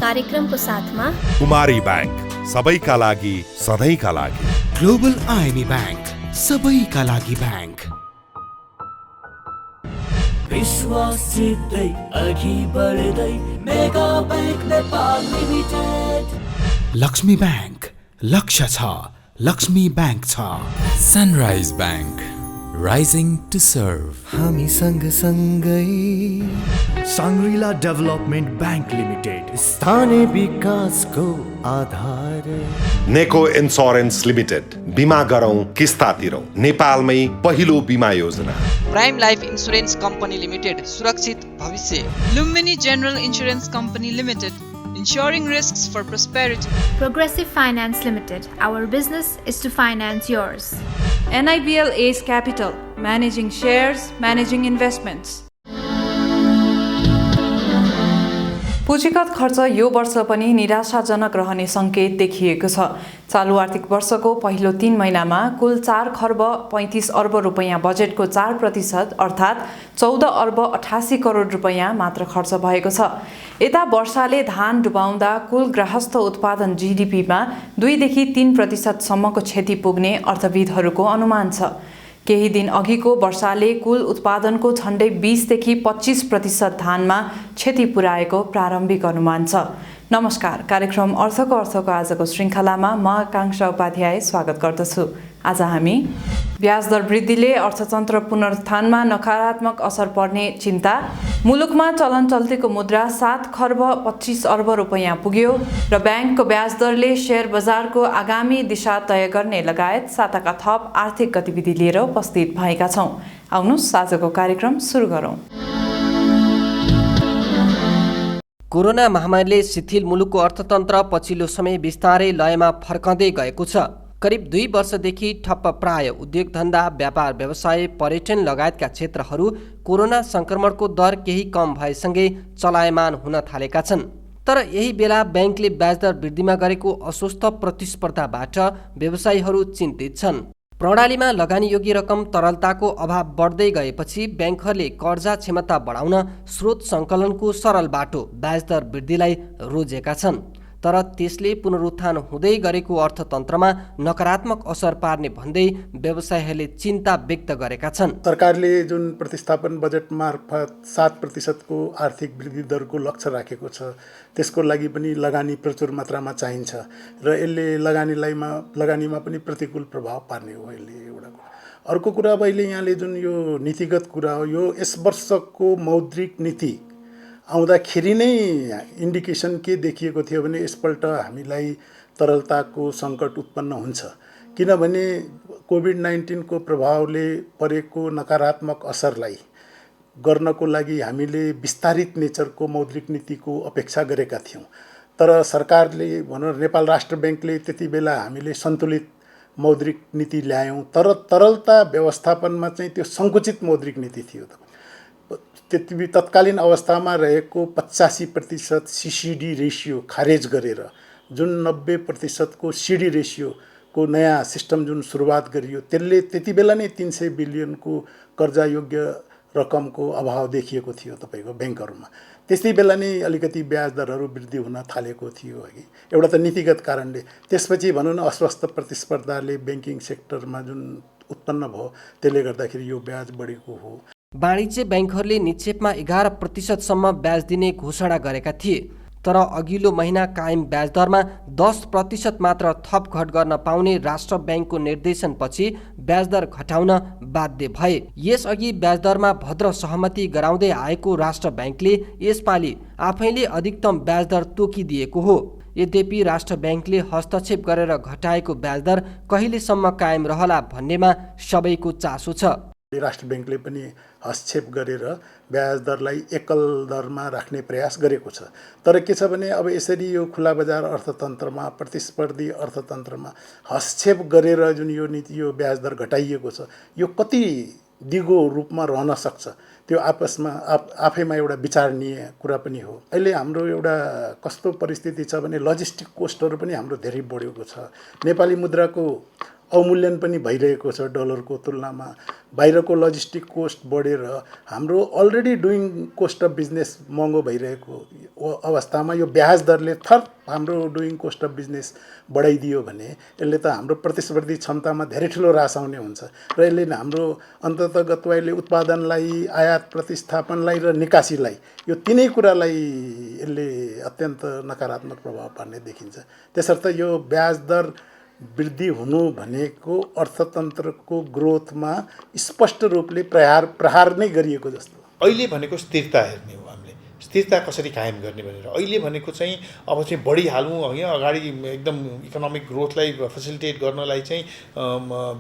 कार्यक्रमको साथमा कुमारी बैंक सबैका लागि सधैँका लागि, ग्लोबल आइएमई बैंक सबैका लागि बैंक, विश्वास जित्दै अघि बढ्दै mega bank Nepal limited, Laxmi bank लक्ष्य छ, लक्ष्मी बैंक छ, sunrise bank rising to serve, हामी सँगसँगै साङ्ग्रिला डेभलपमेन्ट बैंक लिमिटेड, स्थानीय विकासको आधार, नेको इन्स्योरेन्स लिमिटेड, बिमा गरौँ किस्ता तिरौँ, नेपालमै पहिलो बिमा योजना, prime life insurance company limited, सुरक्षित भविष्य, Lumbini general insurance company limited, ensuring risks for prosperity, Progressive Finance Limited, our business is to finance yours, NIBL Ace Capital, managing shares, managing investments. पुँजीगत खर्च यो वर्ष पनि निराशाजनक रहने सङ्केत देखिएको छ। चालु आर्थिक वर्षको पहिलो 3 महिनामा कुल 4 खर्ब 35 अर्ब रुपैयाँ बजेटको 4% अर्थात् 14 अर्ब 88 करोड रुपैयाँ मात्र खर्च भएको छ। यता वर्षाले धान डुबाउँदा कुल गृहस्थ उत्पादन जीडीपीमा 2 देखि 3% सम्मको क्षति पुग्ने अर्थविदहरूको अनुमान छ। केही दिन अघिको वर्षाले कुल उत्पादनको झण्डै 20 देखि 25% धानमा क्षति पुर्याएको प्रारम्भिक अनुमान छ। नमस्कार, कार्यक्रम अर्थको आजको श्रृङ्खलामा म आकाङ्क्षा उपाध्याय स्वागत गर्दछु। आज हामी ब्याज दर वृद्धिले अर्थतन्त्र पुनरुत्थानमा नकारात्मक असर पर्ने चिन्ता, मुलुकमा चलन चल्तीको मुद्रा 7 खर्ब 25 अर्ब रुपैयाँ पुग्यो र ब्याङ्कको ब्याज दरले शेयर बजारको आगामी दिशा तय गर्ने लगायत साताका थप आर्थिक गतिविधि लिएर उपस्थित भएका छौँ। आउनुहोस् आजको कार्यक्रम सुरु गरौँ। कोरोना महामारीले शिथिल मुलुकको अर्थतन्त्र पछिल्लो समय बिस्तारै लयमा फर्कँदै गएको छ। करिब 2 वर्षदेखि ठप्प प्राय उद्योग धन्दा, व्यापार व्यवसाय, पर्यटन लगायतका क्षेत्रहरू कोरोना संक्रमणको दर केही कम भएसँगै चलायमान हुन थालेका छन्। तर यही बेला ब्याङ्कले ब्याजदर वृद्धिमा गरेको अस्वस्थ प्रतिस्पर्धाबाट व्यवसायीहरू चिन्तित छन्। प्रणालीमा लगानीयोग्य रकम तरलताको अभाव बढ्दै गएपछि ब्याङ्कहरूले कर्जा क्षमता बढाउन स्रोत सङ्कलनको सरल बाटो ब्याजदर वृद्धिलाई रोजेका छन्। तर त्यसले पुनरुत्थान हुँदै गरेको अर्थतन्त्रमा नकारात्मक असर पार्ने भन्दै व्यवसायीहरूले चिन्ता व्यक्त गरेका छन्। सरकारले जुन प्रतिस्थापन बजेट मार्फत 7% को आर्थिक वृद्धि दरको लक्ष्य राखेको छ, त्यसको लागि पनि लगानी प्रचुर मात्रामा चाहिन्छ र यसले लगानीमा पनि प्रतिकूल प्रभाव पार्ने हो। यसले एउटा अर्को कुरा अब अहिले यहाँले जुन यो नीतिगत कुरा हो, यो यस वर्षको मौद्रिक नीति आउँदाखेरि नै इन्डिकेसन के देखिएको थियो भने यसपल्ट हामीलाई तरलताको सङ्कट उत्पन्न हुन्छ, किनभने कोभिड-19 को प्रभावले परेको नकारात्मक असरलाई गर्नको लागि हामीले विस्तारित नेचरको मौद्रिक नीतिको अपेक्षा गरेका थियौँ। तर सरकारले भनौँ नेपाल राष्ट्र ब्याङ्कले त्यति बेला हामीले सन्तुलित मौद्रिक नीति ल्यायौँ, तर तरलता व्यवस्थापनमा चाहिँ त्यो सङ्कुचित मौद्रिक नीति थियो। त्यति तत्कालीन अवस्थामा रहेको 85% सीसीडी रेसियो खारेज गरेर जुन 90% को सीडी रेसियोको नयाँ सिस्टम जुन सुरुवात गरियो, त्यसले त्यति बेला नै 300 बिलियनको कर्जा योग्य रकमको अभाव देखिएको थियो तपाईँको ब्याङ्कहरूमा। त्यस्तै बेला नै अलिकति ब्याज दरहरू वृद्धि हुन थालेको थियो अघि, एउटा त नीतिगत कारणले। त्यसपछि भनौँ न अस्वस्थ प्रतिस्पर्धाले ब्याङ्किङ सेक्टरमा जुन उत्पन्न भयो, त्यसले गर्दाखेरि यो ब्याज बढेको हो। वाणिज्य ब्याङ्कहरूले निक्षेपमा 11% सम्म ब्याज दिने घोषणा गरेका थिए, तर अघिल्लो महिना कायम ब्याज दरमा 10% मात्र थप घट गर्न पाउने राष्ट्र ब्याङ्कको निर्देशनपछि ब्याज दर घटाउन बाध्य भए। यसअघि ब्याज दरमा भद्र सहमति गराउँदै आएको राष्ट्र ब्याङ्कले यसपालि आफैले अधिकतम ब्याज दर तोकिदिएको हो। यद्यपि राष्ट्र ब्याङ्कले हस्तक्षेप गरेर घटाएको ब्याज दर कहिलेसम्म कायम रहला भन्नेमा सबैको चासो छ। राष्ट्र ब्याङ्कले पनि हस्तक्षेप गरेर ब्याज दरलाई एकल दरमा राख्ने प्रयास गरेको छ। तर के छ भने अब यसरी यो खुला बजार अर्थतन्त्रमा, प्रतिस्पर्धी अर्थतन्त्रमा हस्तक्षेप गरेर जुन यो नीति, यो ब्याज दर घटाइएको छ, यो कति दिगो रूपमा रहन सक्छ, त्यो आपसमा आफैमा एउटा विचारणीय कुरा पनि हो। अहिले हाम्रो एउटा कस्तो परिस्थिति छ भने लजिस्टिक कोस्टहरू पनि हाम्रो धेरै बढेको छ। नेपाली मुद्राको अवमूल्यन पनि भइरहेको छ डलरको तुलनामा। बाहिरको लजिस्टिक कोस्ट बढेर हाम्रो already doing cost of business महँगो भइरहेको अवस्थामा यो ब्याज दरले थप हाम्रो डुइङ कोस्ट अफ बिजनेस बढाइदियो भने यसले त हाम्रो प्रतिस्पर्धी क्षमतामा धेरै ठुलो ह्रास आउने हुन्छ र यसले हाम्रो अन्ततगतले उत्पादनलाई, आयात प्रतिस्थापनलाई र निकासीलाई, यो तिनै कुरालाई यसले अत्यन्त नकारात्मक प्रभाव पार्ने देखिन्छ। त्यसर्थ यो ब्याज दर वृद्धि हुनु भनेको अर्थतन्त्रको ग्रोथमा स्पष्ट रूपले प्रहार नै गरिएको जस्तो। अहिले भनेको स्थिरता हेर्ने हो, हामीले स्थिरता कसरी कायम गर्ने भनेर। अहिले भनेको चाहिँ अब चाहिँ बढिहालौँ होइन, अगाडि एकदम इकोनोमिक ग्रोथलाई फेसिलिटेट गर्नलाई चाहिँ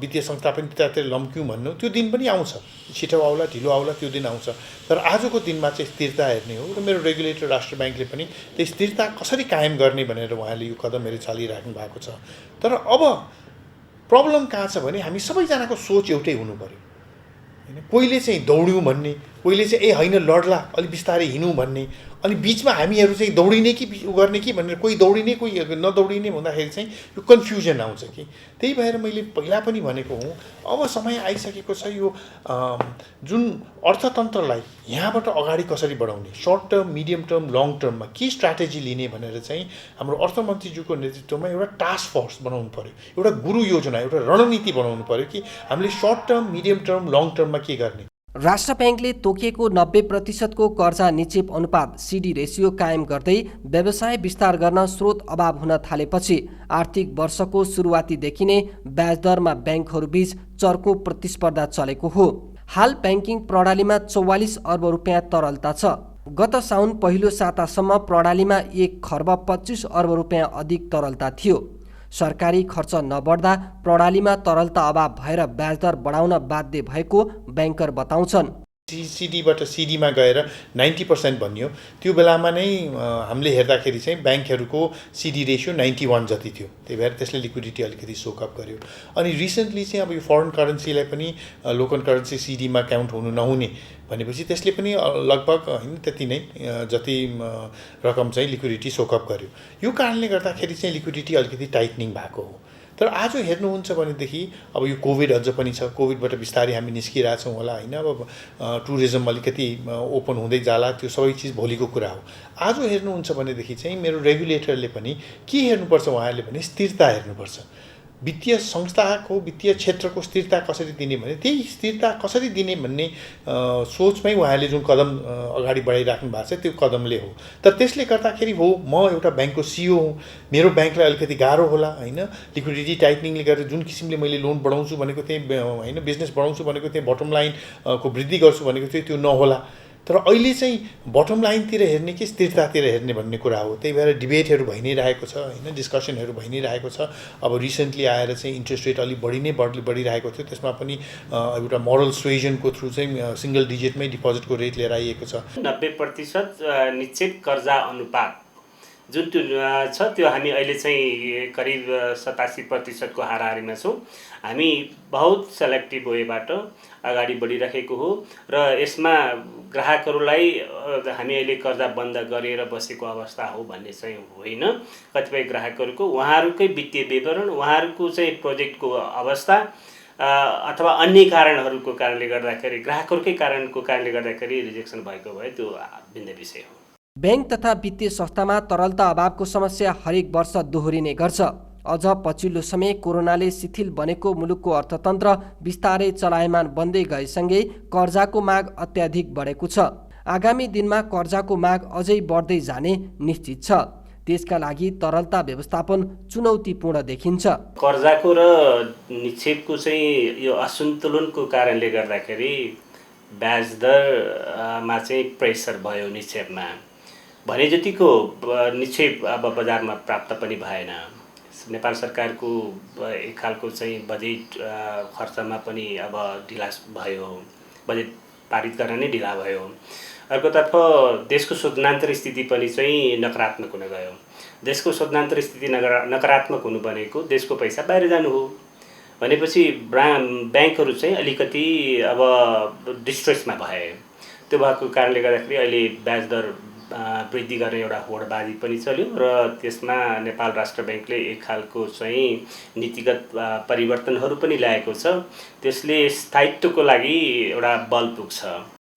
वित्तीय संस्था पनि त्यतातिर लम्क्यौँ भन्नु, त्यो दिन पनि आउँछ, छिटो आउला ढिलो आउला त्यो दिन आउँछ। तर आजको दिनमा चाहिँ स्थिरता हेर्ने हो र मेरो रेगुलेटर राष्ट्र ब्याङ्कले पनि त्यो स्थिरता कसरी कायम गर्ने भनेर उहाँले यो कदमहरू चालिराख्नु भएको छ। तर अब प्रब्लम कहाँ छ भने हामी सबैजनाको सोच एउटै हुनु पऱ्यो होइन। कोहीले चाहिँ दौड्यौँ भन्ने, कोहीले चाहिँ होइन लड्ला अलिक बिस्तारै हिँडौँ भन्ने, अनि बिचमा हामीहरू चाहिँ दौडिने कि गर्ने कि भनेर कोही दौडिने कोही नदौडिने भन्दाखेरि चाहिँ यो कन्फ्युजन आउँछ कि। त्यही भएर मैले पहिला पनि भनेको हुँ, अब समय आइसकेको छ यो जुन अर्थतन्त्रलाई यहाँबाट अगाडि कसरी बढाउने, short term, medium term, long टर्ममा के स्ट्राटेजी लिने भनेर चाहिँ हाम्रो अर्थमन्त्रीज्यूको नेतृत्वमा एउटा टास्क फोर्स बनाउनु पऱ्यो, एउटा गुरु योजना, एउटा रणनीति बनाउनु पऱ्यो कि हामीले short term, medium term, long टर्ममा के गर्ने। राष्ट्र ब्याङ्कले तोकिएको 90% कर्जा निक्षेप अनुपात सिडी रेसियो कायम गर्दै व्यवसाय विस्तार गर्न स्रोत अभाव हुन थालेपछि आर्थिक वर्षको सुरुवातीदेखि नै ब्याज दरमा ब्याङ्कहरूबीच चर्को प्रतिस्पर्धा चलेको हो। हाल ब्याङ्किङ प्रणालीमा 44 अर्ब रुपियाँ तरलता छ। गत साउन पहिलो सातासम्म प्रणालीमा 1 खर्ब 25 अर्ब रुपियाँ अधिक तरलता थियो। सरकारी खर्च नबढ्दा प्रणालीमा तरलता अभाव भएर ब्याज दर बढाउन बाध्य भएको ब्याङ्कर बताउँछन्। सिडीबाट सिडीमा गएर 90% भनियो, त्यो बेलामा नै हामीले हेर्दाखेरि चाहिँ ब्याङ्कहरूको सिडी रेसियो 91 जति थियो। त्यही भएर त्यसले लिक्विडिटी अलिकति सोकअप गर्यो। अनि रिसेन्टली चाहिँ अब यो फरेन करेन्सीलाई पनि लोकल करेन्सी सिडीमा काउन्ट हुनु नहुने भनेपछि त्यसले पनि लगभग होइन त्यति नै जति रकम चाहिँ लिक्विडिटी सोकअप गर्यो। यो कारणले गर्दाखेरि चाहिँ लिक्विडिटी अलिकति टाइटनिङ भएको हो। तर आज हेर्नुहुन्छ भनेदेखि अब यो कोभिड अझ पनि छ, कोभिडबाट बिस्तारै हामी निस्किरहेछौँ होला होइन। अब टुरिज्म अलिकति ओपन हुँदै जाला, त्यो सबै चिज भोलिको कुरा हो। आज हेर्नुहुन्छ भनेदेखि चाहिँ मेरो रेगुलेटरले पनि के हेर्नुपर्छ उहाँहरूले भने स्थिरता हेर्नुपर्छ। वित्तीय संस्थाको, वित्तीय क्षेत्रको स्थिरता कसरी दिने भने त्यही स्थिरता कसरी दिने भन्ने सोचमै उहाँहरूले जुन कदम अगाडि बढाइराख्नु भएको छ त्यो कदमले हो। तर त्यसले गर्दाखेरि हो म एउटा ब्याङ्कको सिइओ हुँ, मेरो ब्याङ्कलाई अलिकति गाह्रो होला होइन। लिक्विडिटी टाइटनिङले गर्दा जुन किसिमले मैले लोन बढाउँछु भनेको थिएँ होइन, बिजनेस बढाउँछु भनेको थिएँ, बटम लाइनको वृद्धि गर्छु भनेको थिएँ, त्यो नहोला। तर अहिले चाहिँ बटम लाइनतिर हेर्ने कि स्थिरतातिर हेर्ने भन्ने कुरा हो। त्यही भएर डिबेटहरू भइ नै रहेको छ होइन, डिस्कसनहरू भइ नै रहेको छ। अब रिसेन्टली आएर चाहिँ इन्ट्रेस्ट रेट अलिक बढिरहेको थियो, त्यसमा पनि एउटा मोरल सुएजनको थ्रु चाहिँ सिङ्गल डिजिटमै डिपोजिटको रेट लिएर आइएको छ। 90% निश्चित कर्जा अनुपात जुन त्यो छ त्यो हामी अहिले चाहिँ करिब 87% को हाराहारीमा छौँ। हामी बहुत सेलेक्टिभ वेबाट अगाडि बढिरहेको हो र यसमा ग्राहकहरूलाई हामी अहिले कर्जा बन्द गरेर बसेको अवस्था हो भन्ने चाहिँ होइन। कतिपय ग्राहकहरूको उहाँहरूकै वित्तीय विवरण, उहाँहरूको चाहिँ प्रोजेक्टको अवस्था अथवा अन्य कारणहरूको कारणले गर्दाखेरि, ग्राहकहरूकै कारणको कारणले गर्दाखेरि रिजेक्सन भएको भए त्यो भिन्न विषय हो। ब्याङ्क तथा वित्तीय संस्थामा तरलता अभावको समस्या हरेक वर्ष दोहोरिने गर्छ। अझ पछिल्लो समय कोरोनाले शिथिल बनेको मुलुकको अर्थतन्त्र बिस्तारै चलायमान बन्दै गएसँगै कर्जाको माग अत्याधिक बढेको छ। आगामी दिनमा कर्जाको माग अझै बढ्दै जाने निश्चित छ। त्यसका लागि तरलता व्यवस्थापन चुनौतीपूर्ण देखिन्छ। कर्जाको र निक्षेपको चाहिँ यो असन्तुलनको कारणले गर्दाखेरि ब्याज दरमा चाहिँ प्रेसर भयो निक्षेपमा। भने जतिको निक्षेप अब बजारमा प्राप्त पनि भएन। नेपाल सरकारको एक खालको चाहिँ बजेट खर्चमा पनि अब ढिला भयो, बजेट पारित गर्न नै ढिला भयो। अर्कोतर्फ देशको शोधनान्तर स्थिति पनि चाहिँ नकारात्मक हुन गयो। देशको शोधनान्तर स्थिति नकारात्मक हुनु भनेको देशको पैसा बाहिर जानु हो भनेपछि ब्याङ्कहरू चाहिँ अलिकति अब डिस्ट्रेसमा भए। त्यो भएको कारणले गर्दाखेरि अहिले ब्याज दर वृद्धि गर्ने एउटा होडबाजी पनि चल्यो र त्यसमा नेपाल राष्ट्र ब्याङ्कले एक खालको चाहिँ नीतिगत परिवर्तनहरू पनि ल्याएको छ। त्यसले स्थायित्वको लागि एउटा बल पुग्छ।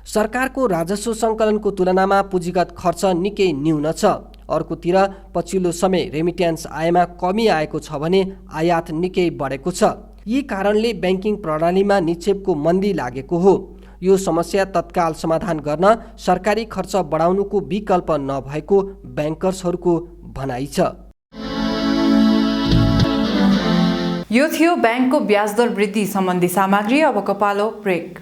सरकारको राजस्व सङ्कलनको तुलनामा पुँजीगत खर्च निकै न्यून छ। अर्कोतिर पछिल्लो समय रेमिट्यान्स आयमा कमी आएको छ भने आयात निकै बढेको छ। यी कारणले ब्याङ्किङ प्रणालीमा निक्षेपको मन्दी लागेको हो। यो समस्या तत्काल समाधान गर्न सरकारी खर्च बढाउनुको विकल्प नभएको ब्याङ्कर्सहरूको भनाइ छ। यो थियो ब्याङ्कको ब्याज दर वृद्धि सम्बन्धी सामग्री। अबको पालो ब्रेक।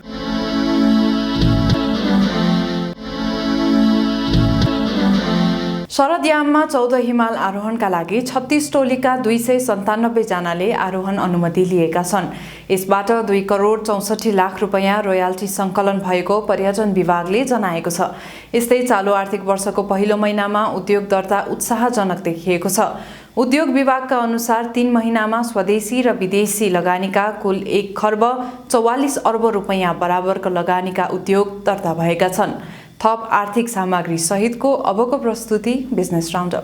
शरदयाममा 14 हिमाल आरोहणका लागि 36 टोलीका 297 जनाले आरोहण अनुमति लिएका छन्। यसबाट 2 करोड 64 लाख रुपैयाँ रोयल्टी सङ्कलन भएको पर्यटन विभागले जनाएको छ। यस्तै चालु आर्थिक वर्षको पहिलो महिनामा उद्योग दर्ता उत्साहजनक देखिएको छ। उद्योग विभागका अनुसार 3 महिनामा स्वदेशी र विदेशी लगानीका कुल 1 खर्ब 44 अर्ब रुपैयाँ बराबरको लगानीका उद्योग दर्ता भएका छन्। थप आर्थिक सामग्री सहितको अबको प्रस्तुति बिजनेस राउन्डअप।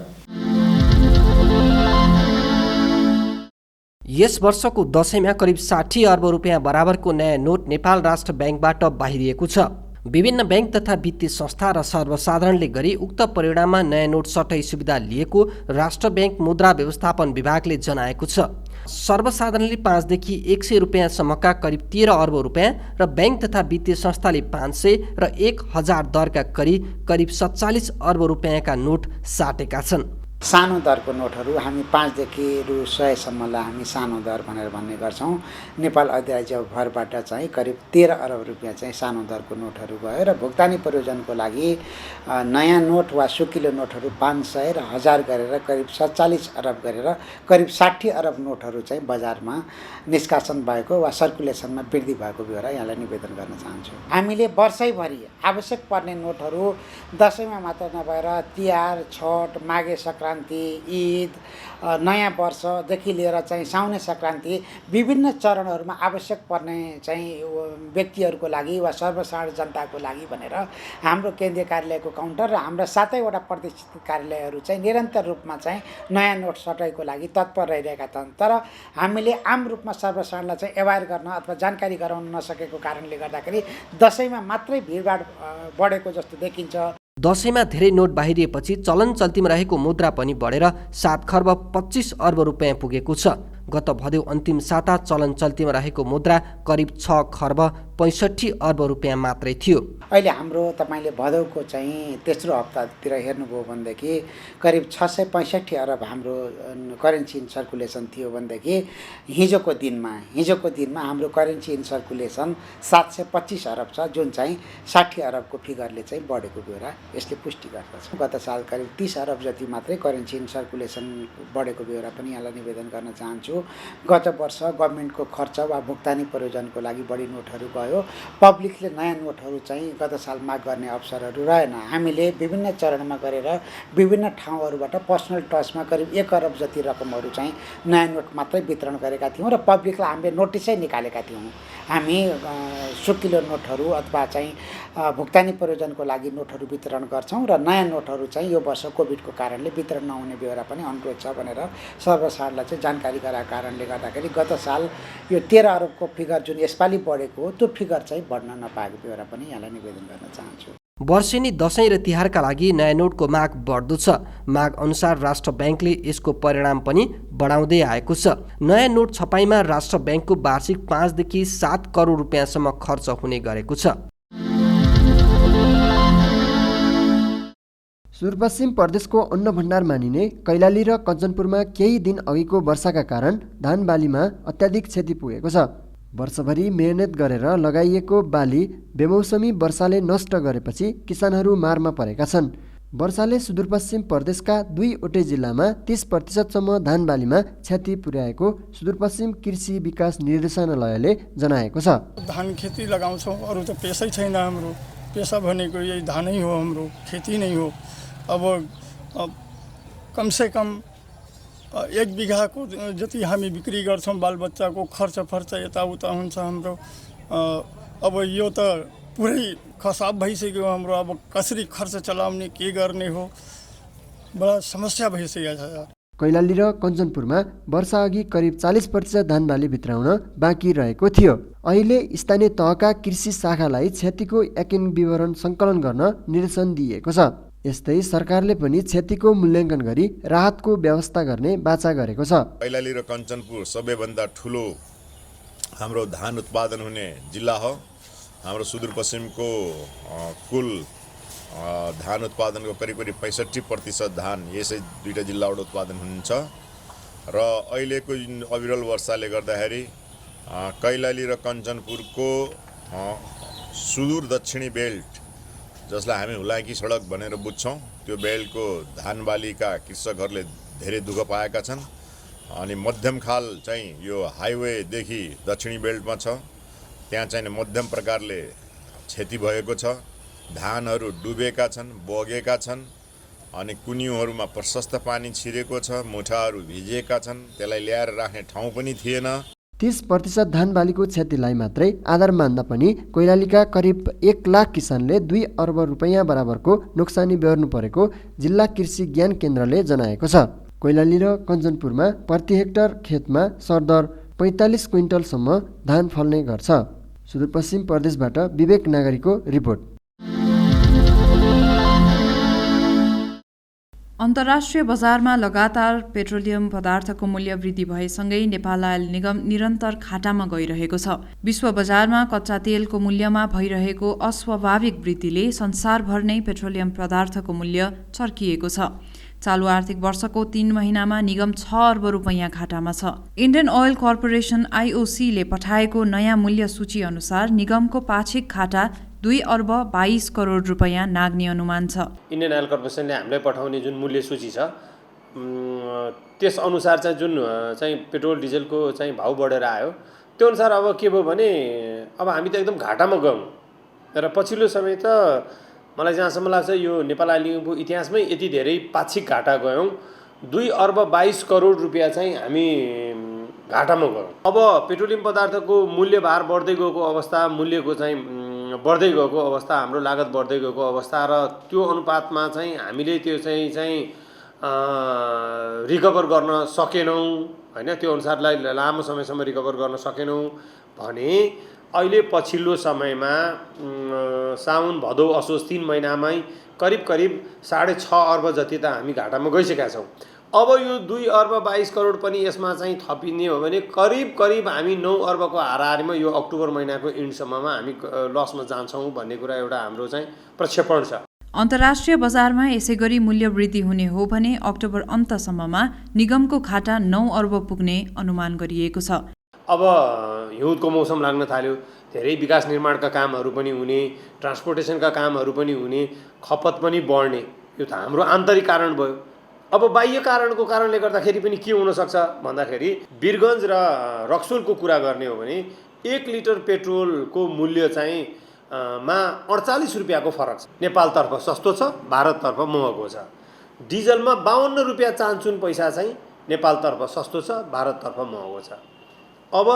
यस वर्षको दशैंमा करिब 60 अर्ब रुपैयाँ बराबरको नयाँ नोट नेपाल राष्ट्र ब्याङ्कबाट बाहिरिएको छ। विभिन्न ब्याङ्क तथा वित्तीय संस्था र सर्वसाधारणले गरी उक्त परिणाममा नयाँ नोट सटै सुविधा लिएको राष्ट्र ब्याङ्क मुद्रा व्यवस्थापन विभागले जनाएको छ। सर्वसाधारणले 5 देखि 100 रुपैयाँसम्मका करिब 13 अर्ब रुपैयाँ र ब्याङ्क तथा वित्तीय संस्थाले 500 र 1000 दरका करिब 47 अर्ब रुपैयाँका नोट साटेका छन्। सानो दरको नोटहरू हामी 5 देखि रु 100 सम्मलाई हामी सानो दर भनेर भन्ने गर्छौँ। नेपाल अधिराज्य भरबाट चाहिँ करिब 13 अरब रुपियाँ चाहिँ सानो दरको नोटहरू गयो र भुक्तानी प्रयोजनको लागि नयाँ नोट वा सुकिलो नोटहरू 500 र 1000 गरेर करिब 47 अरब गरेर करिब 60 अरब नोटहरू चाहिँ बजारमा निष्कासन भएको वा सर्कुलेसनमा वृद्धि भएको विवरण यहाँलाई निवेदन गर्न चाहन्छु। हामीले वर्षैभरि आवश्यक पर्ने नोटहरू दशैंमा मात्र नभएर तिहार, छठ, माघे सङ्क्रान्ति, ईद, नयाँ वर्षदेखि लिएर चाहिँ साउने सङ्क्रान्ति विभिन्न चरणहरूमा आवश्यक पर्ने चाहिँ व्यक्तिहरूको लागि वा सर्वसाधारण जनताको लागि भनेर हाम्रो केन्द्रीय कार्यालयको काउन्टर र हाम्रा 7वटा प्रतिष्ठित कार्यालयहरू चाहिँ निरन्तर रूपमा चाहिँ नयाँ नोट सटाइको लागि तत्पर रहिरहेका छन्। तर हामीले आम रूपमा सर्वसाधारणलाई चाहिँ एवायर गर्न अथवा जानकारी गराउन नसकेको कारणले गर्दाखेरि दशैंमा मात्रै भिडभाड बढेको जस्तो देखिन्छ। दशैंमा धेरै नोट बाहिरिएपछि चलन चल्तीमा रहेको मुद्रा पनि बढेर 7 खर्ब 25 अर्ब रुपैयाँ पुगेको छ। गत भदौ अन्तिम साता चलन चल्तीमा रहेको मुद्रा करिब 6 खर्ब 65 अर्ब रुपैयाँ मात्रै थियो। अहिले हाम्रो तपाईले भदौको चाहिँ तेस्रो हप्तातिर हेर्नुभयो भनेदेखि करिब 665 अरब हाम्रो करेन्सी इन सर्कुलेसन थियो भनेदेखि हिजोको दिनमा हाम्रो करेन्सी इन सर्कुलेसन 725 अरब छ, जुन चाहिँ 60 अरबको फिगरले चाहिँ बढेको बेहोरा यसले पुष्टि गर्दछ। गत साल करिब 30 अरब जति मात्रै करेन्सी इन सर्कुलेसन बढेको बेहोरा पनि यहाँलाई निवेदन गर्न चाहन्छु। गत वर्ष गभर्मेन्टको खर्च वा भुक्तानी प्रयोजनको लागि बढी नोटहरू गयो। पब्लिकले नयाँ नोटहरू चाहिँ गत साल माग गर्ने अवसरहरू रहेन। हामीले विभिन्न चरणमा गरेर विभिन्न ठाउँहरूबाट पर्सनल टचमा करिब 1 अरब जति रकमहरू चाहिँ नयाँ नोट मात्रै वितरण गरेका थियौँ र पब्लिकलाई हामीले नोटिसै निकालेका थियौँ। हामी सुकिलो नोटहरू अथवा चाहिँ भुक्तानी प्रयोजनको लागि नोटहरू वितरण गर्छौँ र नयाँ नोटहरू चाहिँ यो वर्ष कोभिडको कारणले वितरण नहुने बेहोरा पनि अनुरोध छ भनेर सर्वसाधारणलाई चाहिँ जानकारी गराएको कारणले गर्दाखेरि गत साल यो 13 अरबको फिगर जुन यसपालि बढेको हो त्यो फिगर चाहिँ बढ्न नपाएको बेहोरा पनि यहाँलाई निवेदन गर्न चाहन्छु। वर्षेनी दशैं र तिहारका लागि नयाँ नोटको माग बढ्दो छ। माग अनुसार राष्ट्र ब्याङ्कले यसको परिणाम पनि बढाउँदै आएको छ। नयाँ नोट छपाईमा राष्ट्र ब्याङ्कको वार्षिक 5 देखि 7 करोड रुपियाँसम्म खर्च हुने गरेको छ। सुदूरपश्चिम प्रदेशको अन्न भण्डार मानिने कैलाली र कञ्चनपुरमा केही दिन अघिको वर्षाका कारण धान बालीमा अत्याधिक क्षति पुगेको छ। वर्षभरि मेहनत गरेर लगाइएको बाली बेमौसमी वर्षाले नष्ट गरेपछि किसानहरू मारमा परेका छन्। वर्षाले सुदूरपश्चिम प्रदेशका 2वटै जिल्लामा 30% धान बालीमा क्षति पुर्याएको सुदूरपश्चिम कृषि विकास निर्देशनालयले जनाएको छ। धान खेती लगाउँछौँ, अरू त पेसै छैन। हाम्रो पेसा भनेको यही धानै हो, हाम्रो खेती नै हो। अब कमसे कम 1 बिघाको जति हामी बिक्री गर्छौँ, बालबच्चाको खर्च यताउता हुन्छ हाम्रो। अब यो त पुरै खसाब भइसक्यो हाम्रो। अब कसरी खर्च चलाउने, के गर्ने हो, बडा समस्या भइसकेको छ। कैलाली र कञ्चनपुरमा वर्षअघि करिब 40% धान बाली भित्राउन बाँकी रहेको थियो। अहिले स्थानीय तहका कृषि शाखालाई क्षतिको यकिन विवरण सङ्कलन गर्न निर्देशन दिएको छ। यस्तै सरकारले पनि क्षतिको मूल्याङ्कन गरी राहतको व्यवस्था गर्ने बाचा गरेको छ। कैलाली र कञ्चनपुर सबैभन्दा ठुलो हाम्रो धान उत्पादन हुने जिल्ला हो। हाम्रो सुदूरपश्चिमको कुल धान उत्पादनको करिब 65% धान यसै दुईटा जिल्लाबाट उत्पादन हुन्छ र अहिलेको अविरल वर्षाले गर्दाखेरि कैलाली र कञ्चनपुरको सुदूर दक्षिणी बेल्ट, जसलाई हामी हुलाकी सडक भनेर बुझ्छौँ, त्यो बेल्टको धान बालीका कृषकहरूले धेरै दुःख पाएका छन्। अनि मध्यम खाल चाहिँ यो हाइवेदेखि दक्षिणी बेल्टमा छ, त्यहाँ चाहिँ मध्यम प्रकारले क्षति भएको छ। धानहरू डुबेका छन्, बगेका छन्, अनि कुन्युहरूमा प्रशस्त पानी छिरेको छ, मुठाहरू भिजेका छन्, त्यसलाई ल्याएर राख्ने ठाउँ पनि थिएन। 30% धान बालीको क्षतिलाई मात्रै आधार मान्दा पनि कैलालीका करिब 1 लाख किसानले 2 अर्ब रुपैयाँ बराबरको नोक्सानी बेहोर्नु परेको जिल्ला कृषि ज्ञान केन्द्रले जनाएको छ। कैलाली र कञ्चनपुरमा प्रति हेक्टर खेतमा सरदर 45 क्विन्टलसम्म धान फल्ने गर्छ। सुदूरपश्चिम प्रदेशबाट विवेक नागरीको रिपोर्ट। अन्तर्राष्ट्रिय बजारमा लगातार पेट्रोलियम पदार्थको मूल्य वृद्धि भएसँगै नेपाल आयल निगम निरन्तर घाटामा गइरहेको छ। विश्व बजारमा कच्चा तेलको मूल्यमा भइरहेको अस्वाभाविक वृद्धिले संसारभर नै पेट्रोलियम पदार्थको मूल्य चर्किएको छ। चालु आर्थिक वर्षको 3 महिनामा निगम 6 अर्ब रुपैयाँ घाटामा छ। इन्डियन ओयल कर्पोरेसन IOCले पठाएको नयाँ मूल्य सूची अनुसार निगमको पाक्षिक घाटा 2 अर्ब 22 करोड रुपैयाँ नाग्ने अनुमान छ। इन्डियन ओयल कर्पोरेसनले हामीलाई पठाउने जुन मूल्य सूची छ त्यस अनुसार चाहिँ जुन चाहिँ पेट्रोल डिजेलको चाहिँ भाउ बढेर आयो, त्यो अनुसार अब के भयो भने अब हामी त एकदम घाटामा गयौँ र पछिल्लो समय त मलाई जहाँसम्म लाग्छ यो नेपाल आयल निगमको इतिहासमै यति धेरै पाक्षिक घाटा गयौँ। 2 अर्ब 22 करोड रुपैयाँ चाहिँ हामी घाटामा गयौँ। अब पेट्रोलियम पदार्थको मूल्य भार बढ्दै गएको अवस्था, मूल्यको चाहिँ बढ्दै गएको अवस्था, हाम्रो लागत बढ्दै गएको अवस्था र त्यो अनुपातमा चाहिँ हामीले त्यो चाहिँ रिकभर गर्न सकेनौँ हैन, त्यो अनुसारलाई लामो समयसम्म रिकभर गर्न सकेनौँ भने अहिले पछिल्लो समयमा साउन भदौ असोज 3 महिनामै करिब 6.5 अर्ब जति त हामी घाटामा गइसकेका छौँ। अब यो 2 अर्ब 22 करोड पनि यसमा चाहिँ थपिने हो भने करिब हामी 9 अर्बको हाराहारीमा यो अक्टोबर महिनाको इन्डसम्ममा हामी लसमा जान्छौँ भन्ने कुरा एउटा हाम्रो चाहिँ प्रक्षेपण छ। अन्तर्राष्ट्रिय बजारमा यसैगरी मूल्य वृद्धि हुने हो भने अक्टोबर अन्तसम्ममा निगमको घाटा 9 अर्ब पुग्ने अनुमान गरिएको छ। अब हिउँदको मौसम लाग्न थाल्यो, धेरै विकास निर्माणका कामहरू पनि हुने, ट्रान्सपोर्टेसनका कामहरू पनि हुने, खपत पनि बढ्ने, यो त हाम्रो आन्तरिक कारण भयो। अब बाह्य कारणको कारणले गर्दाखेरि पनि के हुनसक्छ भन्दाखेरि वीरगञ्ज र रक्सोलको कुरा गर्ने हो भने 1 लिटर पेट्रोलको मूल्य चाहिँ मा 48 रुपियाँको फरक छ। नेपालतर्फ सस्तो छ, भारततर्फ महँगो छ। डिजलमा 52 रुपियाँ चान्चुन पैसा चाहिँ नेपालतर्फ सस्तो छ, भारततर्फ महँगो छ। अब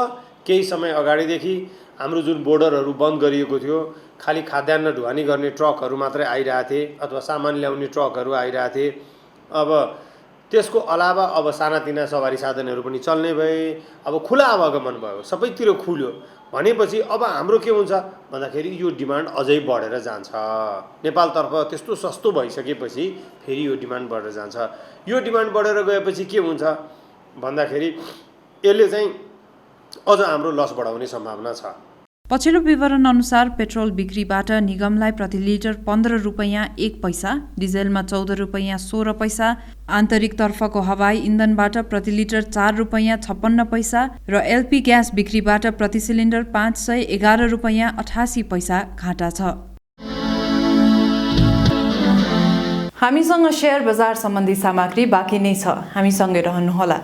केही समय अगाडिदेखि हाम्रो जुन बोर्डरहरू बन्द गरिएको थियो, खालि खाद्यान्न ढुवानी गर्ने ट्रकहरू मात्रै आइरहेथे अथवा सामान ल्याउने ट्रकहरू आइरहेथे। अब त्यसको अलावा अब सानातिना सवारी साधनहरू पनि चल्ने भए, अब खुला आवागमन भयो, सबैतिर खुल्यो भनेपछि अब हाम्रो के हुन्छ भन्दाखेरि यो डिमान्ड अझै बढेर जान्छ। नेपालतर्फ त्यस्तो सस्तो भइसकेपछि फेरि यो डिमान्ड बढेर जान्छ। यो डिमान्ड बढेर गएपछि के हुन्छ भन्दाखेरि यसले चाहिँ अझ हाम्रो लस बढाउने सम्भावना छ। पछिल्लो विवरण अनुसार पेट्रोल बिक्रीबाट निगमलाई प्रति लिटर 15 रुपैयाँ 1 पैसा, डिजेलमा 14 रुपैयाँ 16 पैसा, आन्तरिकतर्फको हवाई इन्धनबाट प्रति लिटर 4 रुपैयाँ 56 पैसा र एलपी ग्यास बिक्रीबाट प्रति सिलिन्डर 511 रुपैयाँ 88 पैसा घाटा छ। हामीसँग शेयर बजार सम्बन्धी सामग्री बाँकी नै छ, हामीसँगै रहनुहोला।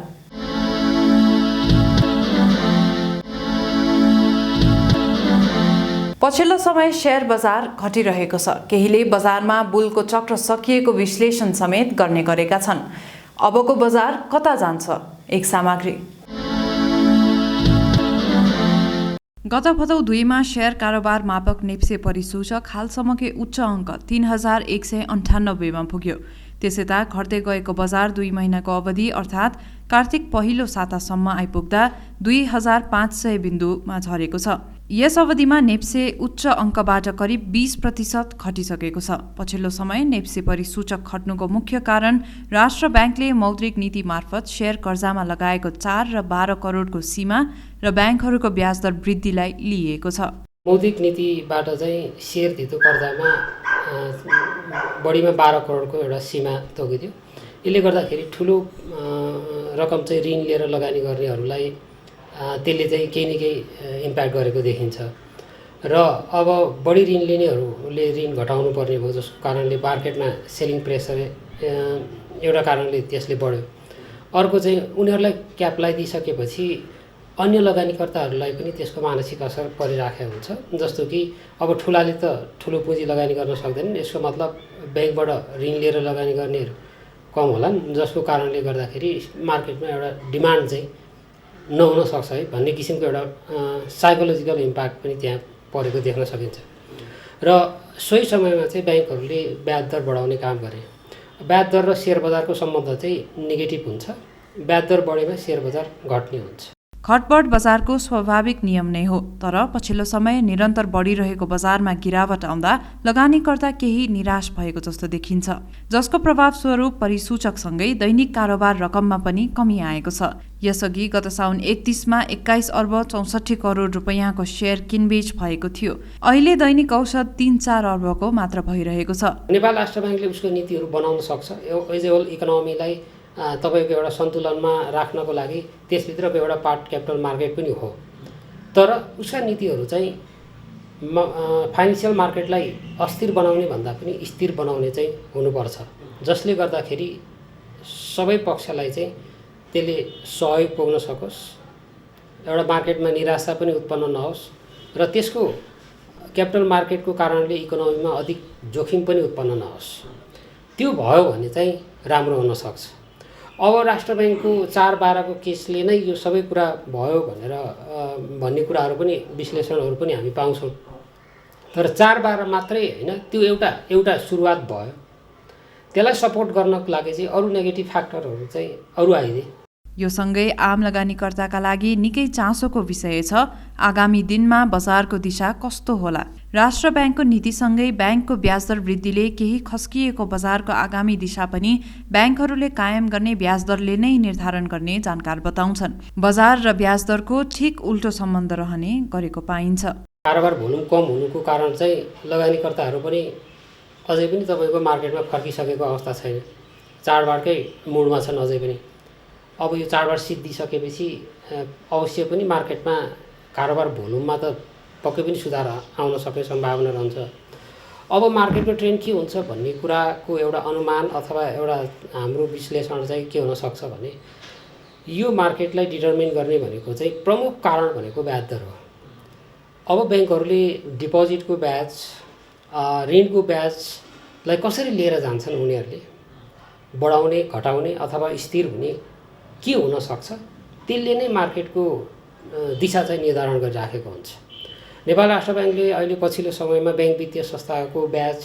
पछिल्लो समय शेयर बजार घटिरहेको छ। केहीले बजारमा बुलको चक्र सकिएको विश्लेषण समेत गर्ने गरेका छन्। अबको बजार कता जान्छ? एक सामग्री। गत भदौ 2 मा शेयर कारोबार मापक नेप्से परिसूचक हालसम्मकै उच्च अङ्क 3198 मा पुग्यो। त्यसयता घट्दै गएको बजार 2 महिनाको अवधि अर्थात् कार्तिक पहिलो सातासम्म आइपुग्दा 2500 बिन्दुमा झरेको छ। यस अवधिमा नेप्से उच्च अङ्कबाट करिब 20% घटिसकेको छ। पछिल्लो समय नेप्से परिसूचक घट्नुको मुख्य कारण राष्ट्र ब्याङ्कले मौद्रिक नीति मार्फत शेयर कर्जामा लगाएको 4 र 12 करोडको सीमा र ब्याङ्कहरूको ब्याज दर वृद्धिलाई लिइएको छ। मौद्रिक नीतिबाट चाहिँ शेयर धितो कर्जामा बढीमा 12 करोडको एउटा सीमा तोकिदियो। यसले गर्दाखेरि ठुलो रकम चाहिँ ऋण लिएर लगानी गर्नेहरूलाई त्यसले चाहिँ केही न केही इम्प्याक्ट गरेको देखिन्छ र अब बढी ऋण लिनेहरूले ऋण घटाउनु पर्ने भयो, जसको कारणले मार्केटमा सेलिङ प्रेसर एउटा कारणले त्यसले बढ्यो। अर्को चाहिँ उनीहरूलाई क्याप लगाइदिइसकेपछि अन्य लगानीकर्ताहरूलाई पनि त्यसको मानसिक असर परिराखेको हुन्छ। जस्तो कि अब ठुलाले त ठुलो पुँजी लगानी गर्न सक्दैनन्, यसको मतलब ब्याङ्कबाट ऋण लिएर लगानी गर्नेहरू कम होलान्, जसको कारणले गर्दाखेरि मार्केटमा एउटा डिमान्ड चाहिँ नहुन सक्छ है भन्ने किसिमको एउटा साइकोलोजिकल इम्प्याक्ट पनि त्यहाँ परेको देख्न सकिन्छ। र सोही समयमा चाहिँ ब्याङ्कहरूले ब्याज दर बढाउने काम गरे। ब्याज दर र सेयर बजारको सम्बन्ध चाहिँ नेगेटिभ हुन्छ। ब्याज दर बढेमा सेयर बजार घट्ने हुन्छ। घटबढ बजारको स्वाभाविक नियम नै हो, तर पछिल्लो समय निरन्तर बढिरहेको बजारमा गिरावट आउँदा लगानीकर्ता केही निराश भएको जस्तो देखिन्छ, जसको प्रभाव स्वरूप परिसूचकसँगै दैनिक कारोबार रकममा पनि कमी आएको छ। यसअघि गत साउन 31 मा 21 अर्ब 64 करोड रुपैयाँको शेयर किनबेच भएको थियो। अहिले दैनिक औसत 3-4 अर्बको मात्र भइरहेको छ। नेपाल राष्ट्र ब्याङ्कले उसको नीतिहरू बनाउन सक्छ। एज ए होल इकोनोमीलाई तपाईको एउटा सन्तुलनमा राख्नको लागि त्यसभित्रको एउटा पार्ट क्यापिटल मार्केट पनि हो, तर उसका नीतिहरू चाहिँ फाइनेन्सियल मार्केटलाई अस्थिर बनाउने भन्दा पनि स्थिर बनाउने चाहिँ हुनुपर्छ, जसले गर्दाखेरि सबै पक्षलाई चाहिँ त्यसले सहयोग पुग्न सकोस्, एउटा मार्केटमा निराशा पनि उत्पन्न नहोस् र त्यसको क्यापिटल मार्केटको कारणले इकोनोमीमा अधिक जोखिम पनि उत्पन्न नहोस्। त्यो भयो भने चाहिँ राम्रो हुन सक्छ। अब राष्ट्र ब्याङ्कको 4-12 को केसले नै यो सबै कुरा भयो भनेर भन्ने कुराहरू पनि विश्लेषणहरू पनि हामी पाउँछौँ, तर 4-12 मात्रै होइन, त्यो एउटा सुरुवात भयो। त्यसलाई सपोर्ट गर्नको लागि चाहिँ अरू नेगेटिभ फ्याक्टरहरू चाहिँ अरू आइदिए। यो सँगै आम लगानीकर्ताका लागि निकै चासोको विषय छ आगामी दिनमा बजारको दिशा कस्तो होला। राष्ट्र ब्याङ्कको नीतिसँगै ब्याङ्कको ब्याज दर वृद्धिले केही खस्किएको बजारको आगामी दिशा पनि ब्याङ्कहरूले कायम गर्ने ब्याज दरले नै निर्धारण गर्ने जानकार बताउँछन्। बजार र ब्याज दरको ठिक उल्टो सम्बन्ध रहने गरेको पाइन्छ। कारोबार भोल्युम कम हुनुको कारण चाहिँ लगानीकर्ताहरू पनि अझै पनि तपाईँको मार्केटमा फर्किसकेको अवस्था छैन, चाडबाडकै मुडमा छन् अझै पनि। अब यो चाडबाड सिद्धिसकेपछि अवश्य पनि मार्केटमा कारोबार भोल्युममा त पक्कै पनि सुधार आउन सक्ने सम्भावना रहन्छ। अब मार्केटको ट्रेन्ड के हुन्छ भन्ने कुराको एउटा अनुमान अथवा एउटा हाम्रो विश्लेषण चाहिँ के हुन सक्छ भने यो मार्केटलाई डिटर्मिन गर्ने भनेको चाहिँ प्रमुख कारण भनेको ब्याज दर हो। अब ब्याङ्कहरूले डिपोजिटको ब्याज, ऋणको ब्याजलाई कसरी लिएर जान्छन्, उनीहरूले बढाउने, घटाउने अथवा स्थिर हुने के हुन सक्छ, त्यसले नै मार्केटको दिशा चाहिँ निर्धारण गरिराखेको हुन्छ। नेपाल राष्ट्र ब्याङ्कले अहिले पछिल्लो समयमा ब्याङ्क वित्तीय संस्थाको ब्याज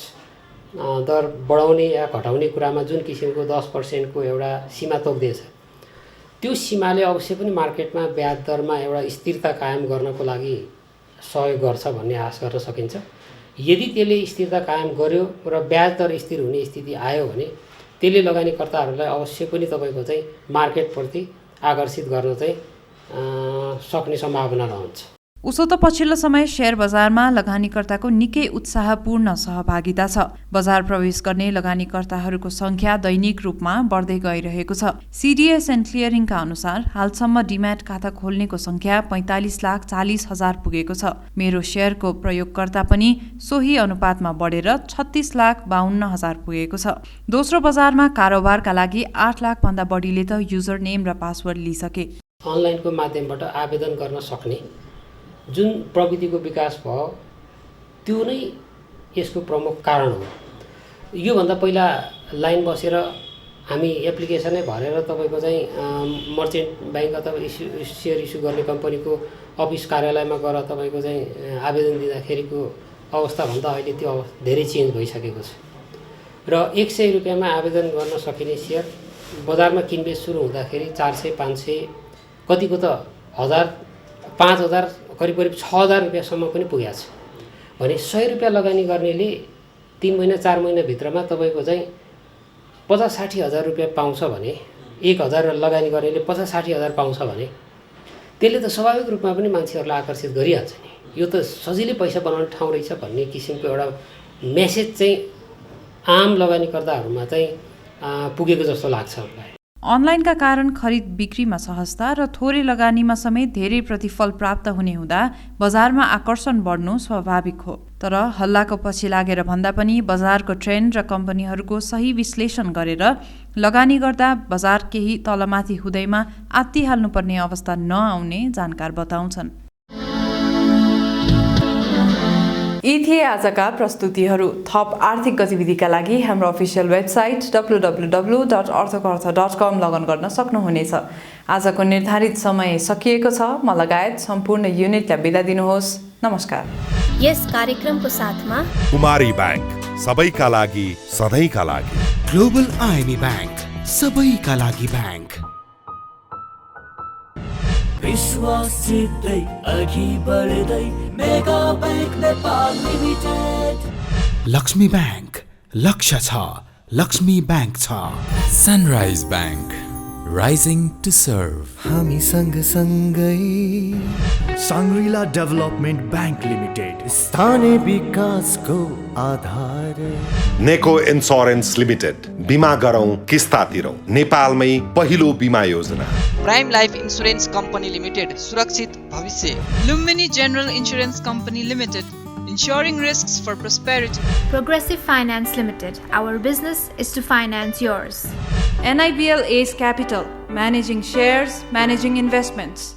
दर बढाउने या घटाउने कुरामा जुन किसिमको 10% को एउटा सीमा तोक्दैछ, त्यो सीमाले अवश्य पनि मार्केटमा ब्याज दरमा एउटा स्थिरता कायम गर्नको लागि सहयोग गर्छ भन्ने आश गर्न सकिन्छ। यदि त्यसले स्थिरता कायम गर्यो र ब्याज दर स्थिर हुने स्थिति आयो भने त्यसले लगानीकर्ताहरूलाई अवश्य पनि तपाईँको चाहिँ मार्केटप्रति आकर्षित गर्न चाहिँ सक्ने सम्भावना रहन्छ। उसो त पछिल्लो समय शेयर बजारमा लगानीकर्ताको निकै उत्साहपूर्ण सहभागिता छ। बजार प्रवेश गर्ने लगानीकर्ताहरूको संख्या दैनिक रूपमा बढ्दै गइरहेको छ। सीडीएस एन्ड क्लियरिङका अनुसार हालसम्म डिम्याट खाता खोल्नेको संख्या 45,40,000 पुगेको छ। मेरो शेयरको प्रयोगकर्ता पनि सोही अनुपातमा बढेर 36,52,000 पुगेको छ। दोस्रो बजारमा कारोबारका लागि 8 लाख भन्दा बढीले त युजर नेम र पासवर्ड लिइसके। अनलाइनको माध्यमबाट आवेदन गर्न सक्ने जुन प्रविधिको विकास भयो त्यो नै यसको प्रमुख कारण हो। योभन्दा पहिला लाइन बसेर हामी एप्लिकेसनै भरेर तपाईँको चाहिँ मर्चेन्ट ब्याङ्क अथवा सेयर इस्यु गर्ने कम्पनीको अफिस कार्यालयमा गएर तपाईँको चाहिँ आवेदन दिँदाखेरिको अवस्थाभन्दा अहिले त्यो धेरै चेन्ज भइसकेको छ र 100 रुपियाँमा आवेदन गर्न सकिने सेयर बजारमा किनबेच सुरु हुँदाखेरि 400 500 कतिको त 1000 5000 करिब 6000 रुपियाँसम्म पनि पुगेको छ भने 100 रुपियाँ लगानी गर्नेले 3 महिना 4 महिनाभित्रमा तपाईँको चाहिँ 50-60 हजार रुपियाँ पाउँछ भने 1000 लगानी गर्नेले 50-60 हजार पाउँछ भने त्यसले त स्वाभाविक रूपमा पनि मान्छेहरूलाई आकर्षित गरिहाल्छ नि यो त सजिलै पैसा बनाउने ठाउँ रहेछ भन्ने किसिमको एउटा मेसेज चाहिँ आम लगानीकर्ताहरूमा चाहिँ पुगेको जस्तो लाग्छ मलाई। अनलाइनका कारण खरिद बिक्रीमा सहजता र थोरै लगानीमा समेत धेरै प्रतिफल प्राप्त हुने हुँदा बजारमा आकर्षण बढ्नु स्वाभाविक हो। तर हल्लाको पछि लागेर भन्दा पनि बजारको ट्रेन्ड र कम्पनीहरूको सही विश्लेषण गरेर लगानी गर्दा बजार केही तलमाथि हुँदैमा आत्तिहाल्नुपर्ने अवस्था नआउने जानकार बताउँछन्। यी थिए आजका प्रस्तुतिहरू। थप आर्थिक गतिविधिका लागि हाम्रो अफिसियल वेबसाइट www.arthakatha.com लगइन गर्न सक्नुहुनेछ। आजको निर्धारित समय सकिएको छ। म लगायत सम्पूर्ण युनिटलाई बिदा दिनुहोस्। नमस्कार। यस कार्यक्रमको साथमा कुमारी बैंक, सबैका लागि सधैँका लागि। ग्लोबल आइएमई बैंक, सबैका लागि बैंक। विश्वासितै अघि बढ्दै mega bank Nepal limited. Laxmi bank, लक्ष्य छ, लक्ष्मी बैंक छ। Sunrise bank, rising to serve. हामी सँगसँगै सांग्रिला डेभलपमेन्ट बैंक लिमिटेड, स्थानीय विकासको आधार। नेको इन्स्योरेन्स लिमिटेड, बिमा गरौँ किस्ता तिरौँ, नेपालमै पहिलो बिमा योजना। Prime life insurance company limited, सुरक्षित भविष्य। Lumini General Insurance Company Limited, ensuring risks for prosperity. Progressive Finance Limited, our business is to finance yours. NIBL Ace Capital, managing shares, managing investments.